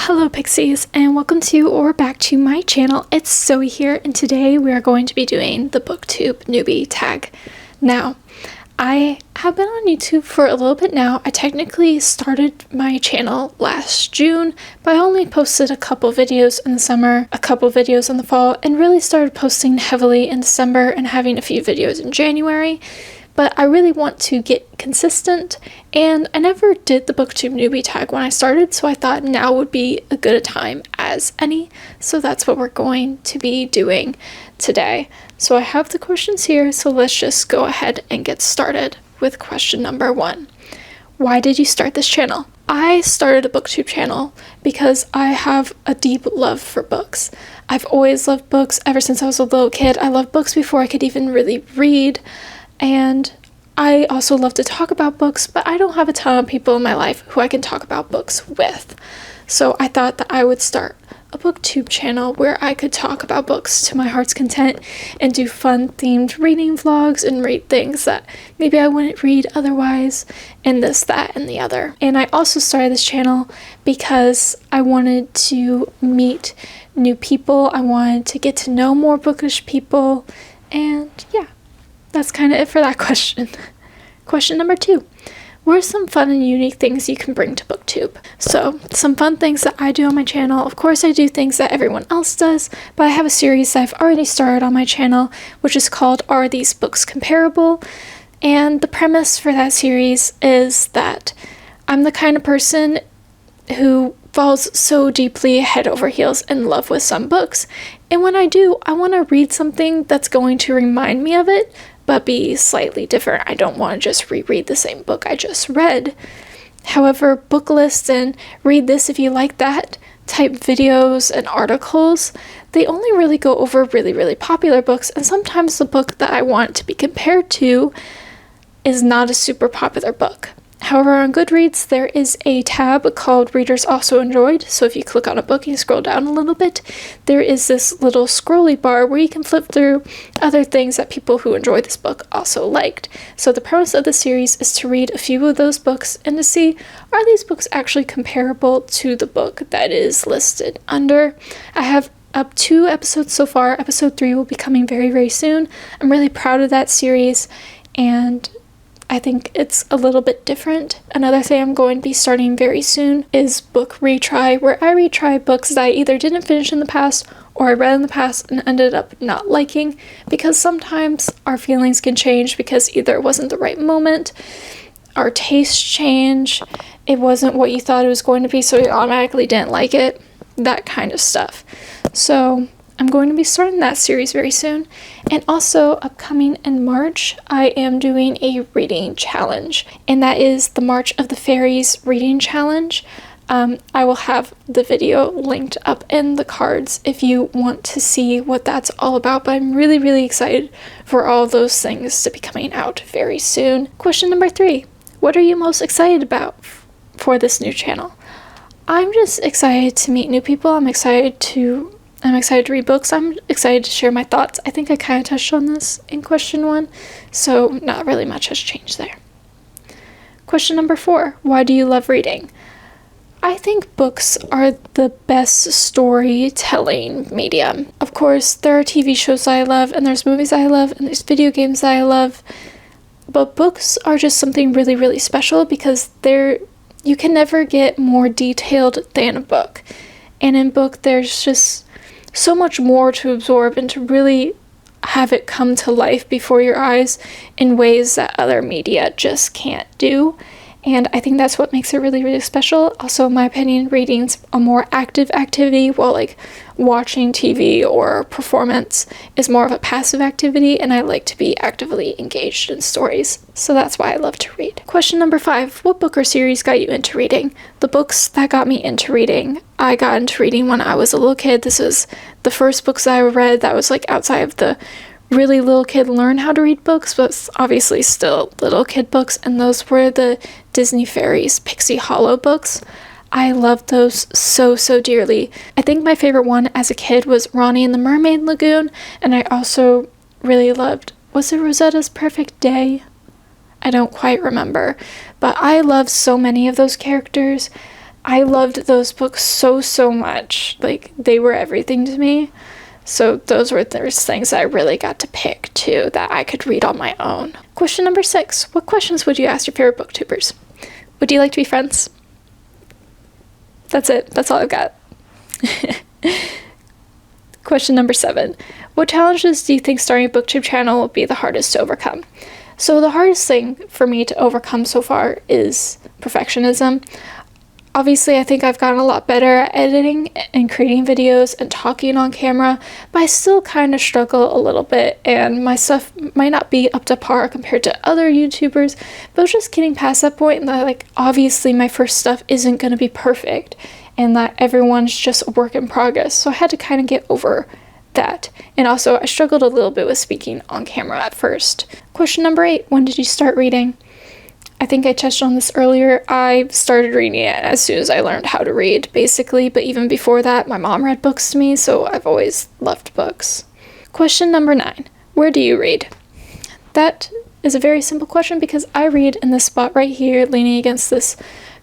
Hello Pixies, and welcome to or back to my channel. It's Zoe here, and today we are going to be doing the Booktube Newbie Tag. Now, I have been on YouTube for a little bit now. I technically started my channel last June, but I only posted a couple videos in the summer, a couple videos in the fall, and really started posting heavily in December and having a few videos in January. But I really want to get consistent, and I never did the Booktube Newbie Tag when I started, so I thought now would be a good a time as any. So that's what we're going to be doing today. So I have the questions here, so let's just go ahead and get started with question number 1. Why did you start this channel? I started a Booktube channel because I have a deep love for books. I've always loved books ever since I was a little kid. I loved books before I could even really read. And I also love to talk about books, but I don't have a ton of people in my life who I can talk about books with. So I thought that I would start a booktube channel where I could talk about books to my heart's content and do fun themed reading vlogs and read things that maybe I wouldn't read otherwise, and this, that, and the other. And I also started this channel because I wanted to meet new people. I wanted to get to know more bookish people, and yeah. That's kind of it for that question. Question number 2. What are some fun and unique things you can bring to Booktube? So, some fun things that I do on my channel. Of course, I do things that everyone else does, but I have a series that I've already started on my channel, which is called Are These Books Comparable? And the premise for that series is that I'm the kind of person who falls so deeply head over heels in love with some books. And when I do, I want to read something that's going to remind me of it, but be slightly different. I don't want to just reread the same book I just read. However, book lists and read this if you like that type videos and articles, they only really go over really popular books, and sometimes the book that I want to be compared to is not a super popular book. However, on Goodreads, there is a tab called Readers Also Enjoyed. So if you click on a book and you scroll down a little bit, there is this little scrolly bar where you can flip through other things that people who enjoy this book also liked. So the premise of the series is to read a few of those books and to see, are these books actually comparable to the book that is listed under? I have up 2 episodes so far. Episode 3 will be coming very soon. I'm really proud of that series, and I think it's a little bit different. Another thing I'm going to be starting very soon is book retry, where I retry books that I either didn't finish in the past or I read in the past and ended up not liking, because sometimes our feelings can change because either it wasn't the right moment, our tastes change, it wasn't what you thought it was going to be, so you automatically didn't like it, that kind of stuff. So I'm going to be starting that series very soon. And also, upcoming in March, I am doing a reading challenge, and that is the March of the Fairies Reading Challenge. I will have the video linked up in the cards if you want to see what that's all about, but I'm really excited for all those things to be coming out very soon. Question number 3. What are you most excited about for this new channel? I'm just excited to meet new people. I'm excited to read books. I'm excited to share my thoughts. I think I kind of touched on this in question 1, so not really much has changed there. Question number 4. Why do you love reading? I think books are the best storytelling medium. Of course, there are TV shows that I love, and there's movies that I love, and there's video games that I love, but books are just something really special because you can never get more detailed than a book. And in book, there's just so much more to absorb and to really have it come to life before your eyes in ways that other media just can't do. And I think that's what makes it really special. Also, in my opinion, reading's a more active activity, while like watching TV or performance is more of a passive activity, and I like to be actively engaged in stories. So that's why I love to read. Question number 5. What book or series got you into reading? The books that got me into reading, I got into reading when I was a little kid. This was the first books that I read that was like outside of the really little kid learn how to read books, but obviously still little kid books, and those were the Disney Fairies Pixie Hollow books. I loved those so dearly. I think my favorite one as a kid was Ronnie and the Mermaid Lagoon, and I also really loved, was it Rosetta's Perfect Day? I don't quite remember, but I loved so many of those characters. I loved those books so much. Like, they were everything to me. So those were those things that I really got to pick too, that I could read on my own. Question number 6. What questions would you ask your favorite booktubers? Would you like to be friends? That's it. That's all I've got. Question number 7. What challenges do you think starting a booktube channel will be the hardest to overcome? So the hardest thing for me to overcome so far is perfectionism. Obviously, I think I've gotten a lot better at editing and creating videos and talking on camera, but I still kind of struggle a little bit, and my stuff might not be up to par compared to other YouTubers, but I was just getting past that point, and that, like, obviously my first stuff isn't going to be perfect, and that everyone's just a work in progress, so I had to kind of get over that. And also, I struggled a little bit with speaking on camera at first. Question number 8. When did you start reading? I think I touched on this earlier. I started reading it as soon as I learned how to read, basically, but even before that, my mom read books to me, so I've always loved books. Question number 9. Where do you read? That is a very simple question because I read in this spot right here, leaning against this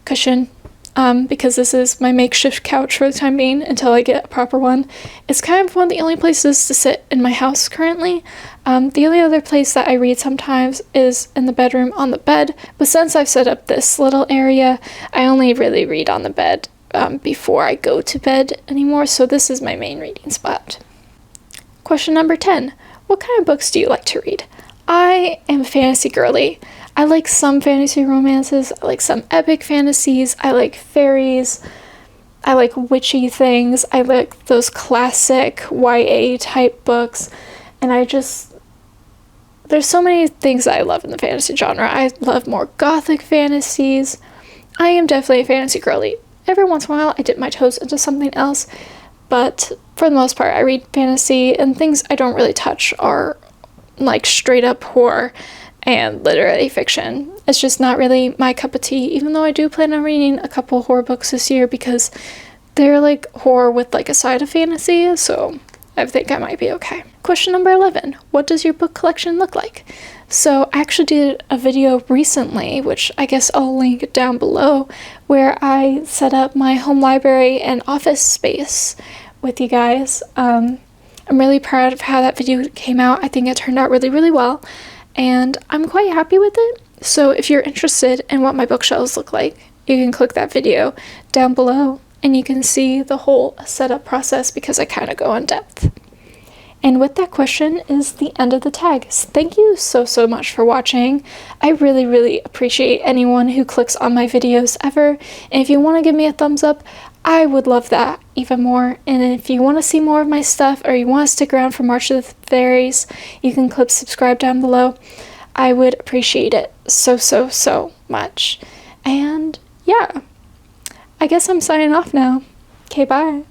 cushion, because this is my makeshift couch for the time being until I get a proper one. It's kind of one of the only places to sit in my house currently. The only other place that I read sometimes is in the bedroom on the bed, but since I've set up this little area, I only really read on the bed before I go to bed anymore, so this is my main reading spot. Question number 10. What kind of books do you like to read? I am a fantasy girly. I like some fantasy romances, I like some epic fantasies, I like fairies, I like witchy things, I like those classic YA type books, and there's so many things that I love in the fantasy genre. I love more gothic fantasies. I am definitely a fantasy girly. Every once in a while I dip my toes into something else, but for the most part I read fantasy, and things I don't really touch are like straight up horror and literary fiction. It's just not really my cup of tea, even though I do plan on reading a couple horror books this year because they're like horror with like a side of fantasy, so I think I might be okay. Question number 11. What does your book collection look like? So I actually did a video recently, which I guess I'll link down below, where I set up my home library and office space with you guys. I'm really proud of how that video came out. I think it turned out really well, and I'm quite happy with it. So if you're interested in what my bookshelves look like, you can click that video down below and you can see the whole setup process because I kind of go in depth. And with that question is the end of the tag. So thank you so much for watching. I really appreciate anyone who clicks on my videos ever. And if you want to give me a thumbs up, I would love that even more. And if you want to see more of my stuff or you want to stick around for March of the Fairies, you can click subscribe down below. I would appreciate it so much. And yeah, I guess I'm signing off now. Okay, bye.